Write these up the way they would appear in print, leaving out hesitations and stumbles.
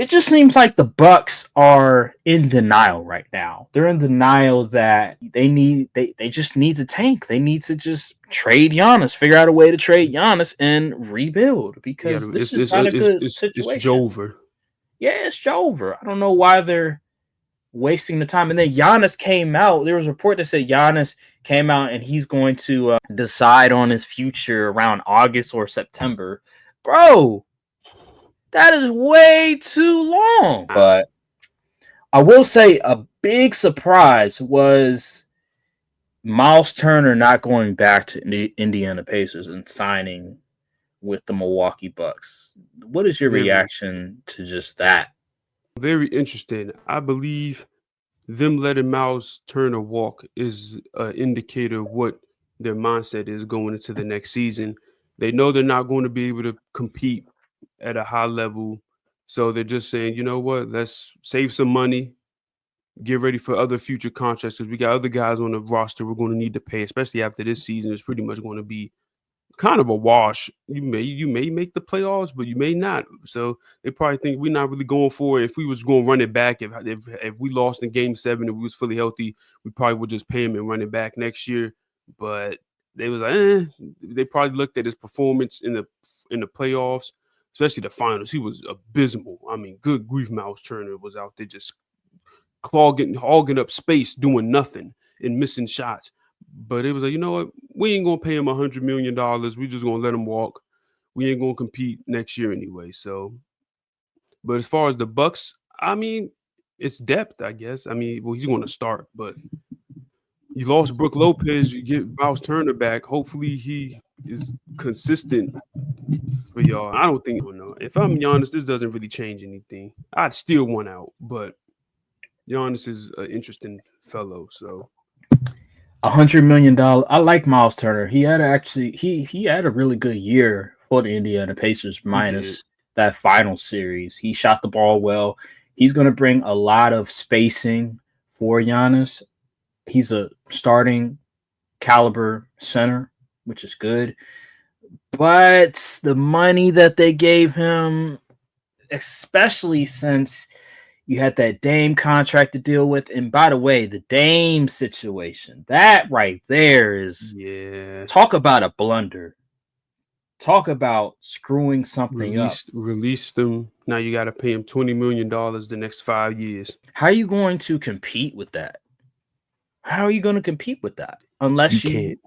It just seems like the Bucks are in denial right now. They're in denial that they just need to tank. They need to just trade Giannis, figure out a way to trade Giannis and rebuild Yeah, because this is not a good it's situation. Jover. Yeah, it's over. I don't know why they're wasting the time. And then Giannis came out. There was a report that said Giannis came out and he's going to decide on his future around August or September. Bro, that is way too long. But I will say a big surprise was Myles Turner not going back to the Indiana Pacers and signing with the Milwaukee Bucks. What is your Very, reaction to just that? very interesting. I believe them letting Miles Turner walk is an indicator of what their mindset is going into the next season. They know they're not going to be able to compete at a high level. So they're just saying, you know what, let's save some money, get ready for other future contracts because we got other guys on the roster we're going to need to pay, especially after this season. It's pretty much going to be kind of a wash. You may make the playoffs, but you may not. So they probably think we're not really going for it. If we was going to run it back, if we lost in Game 7 and we was fully healthy, we probably would just pay him and run it back next year. But they was like, they probably looked at his performance in the playoffs, especially the finals. He was abysmal. I mean, good grief, Myles Turner was out there just hogging up space, doing nothing and missing shots. But it was like, you know what? We ain't gonna pay him $100 million. We just gonna let him walk. We ain't gonna compete next year anyway. So, but as far as the Bucks, I mean, it's depth, I guess. I mean, well, he's gonna start, but you lost Brooke Lopez. You get Myles Turner back. Hopefully, he is consistent for y'all. I don't think. No. If I'm Giannis, this doesn't really change anything. I'd still want out, but Giannis is an interesting fellow. So $100 million. I like Myles Turner. He had a really good year for the Indiana Pacers, he did. minus that final series. He shot the ball well. He's going to bring a lot of spacing for Giannis. He's a starting caliber center, which is good. But the money that they gave him, especially since you had that Dame contract to deal with. And by the way, the Dame situation, that right there is Yeah. talk about a blunder. Talk about screwing something up. Released them. Now you got to pay him $20 million the next 5 years. How are you going to compete with that? How are you going to compete with that? Unless you can't.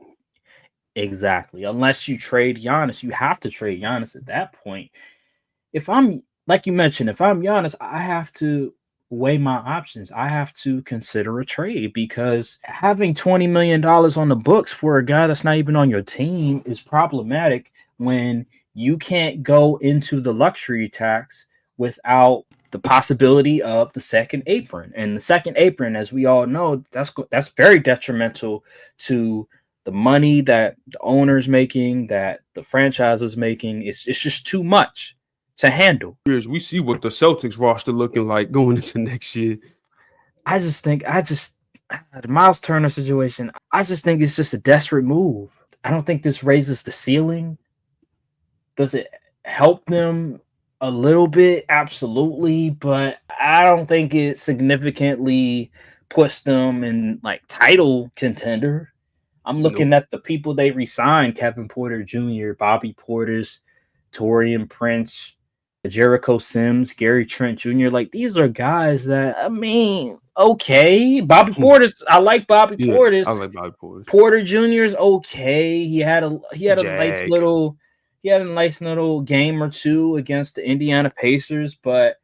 Exactly. Unless you trade Giannis. You have to trade Giannis at that point. If I'm, like you mentioned, if I'm Giannis, I have to weigh my options. I have to consider a trade because having $20 million on the books for a guy that's not even on your team is problematic when you can't go into the luxury tax without the possibility of the second apron. And the second apron, as we all know, that's very detrimental to the money that the owner's making, that the franchise is making. It's just too much to handle. We see what the Celtics roster looking like going into next year. The Myles Turner situation, I just think it's just a desperate move. I don't think this raises the ceiling. Does it help them a little bit? Absolutely, but I don't think it significantly puts them in like title contender. I'm looking at the people they resigned: Kevin Porter Jr., Bobby Portis, Torian Prince, Jericho Sims, Gary Trent Jr. Like these are guys that okay. Bobby Portis, I like Bobby Portis. I like Bobby Portis. Porter Jr. is okay. He had a nice little game or two against the Indiana Pacers, but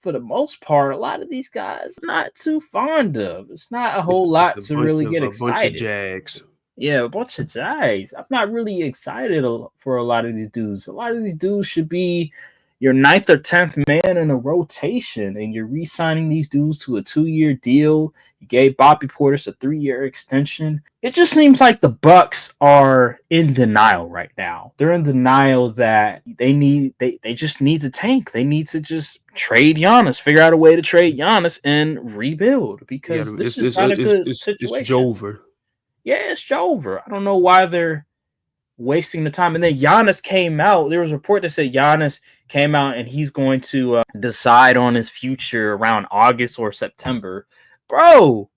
for the most part, a lot of these guys I'm not too fond of. It's not a whole lot to really get excited. A bunch of Jags. Yeah, a bunch of Jags. I'm not really excited for a lot of these dudes. A lot of these dudes should be your 9th or 10th man in a rotation, and you're re-signing these dudes to a 2-year deal. You gave Bobby Portis a 3-year extension. It just seems like the Bucks are in denial right now. They're in denial that they just need to tank. They need to just trade Giannis, figure out a way to trade Giannis and rebuild because this is not a good situation. It's Jover. Yeah, it's over. I don't know why they're wasting the time. And then Giannis came out. There was a report that said Giannis came out and he's going to decide on his future around August or September. Bro,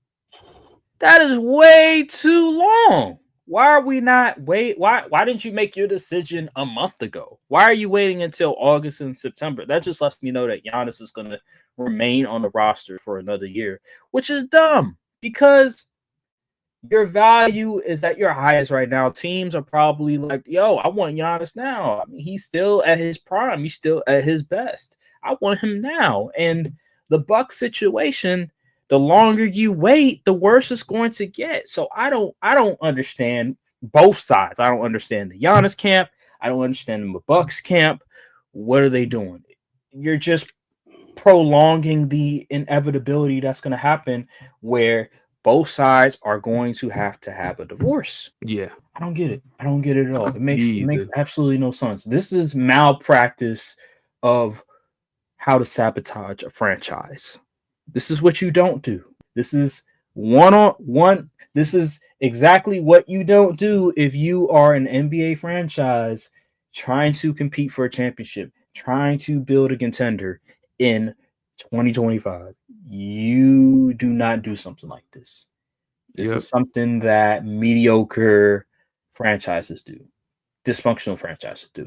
that is way too long. Why are we not why didn't you make your decision a month ago? Why are you waiting until August and September? That just lets me know that Giannis is going to remain on the roster for another year, which is dumb because your value is at your highest right now. Teams are probably like, yo, I want Giannis now. I mean, he's still at his prime. He's still at his best. I want him now. And the Bucks situation, the longer you wait, the worse it's going to get. So I don't understand both sides. I don't understand the Giannis camp. I don't understand the Bucks camp. What are they doing? You're just prolonging the inevitability that's going to happen where both sides are going to have a divorce. Yeah. I don't get it. I don't get it at all. It makes absolutely no sense. This is malpractice of how to sabotage a franchise. This is what you don't do. This is one-on-one. This is exactly what you don't do if you are an NBA franchise trying to compete for a championship, trying to build a contender in 2025. You do not do something like this. This is something that mediocre franchises do, dysfunctional franchises do.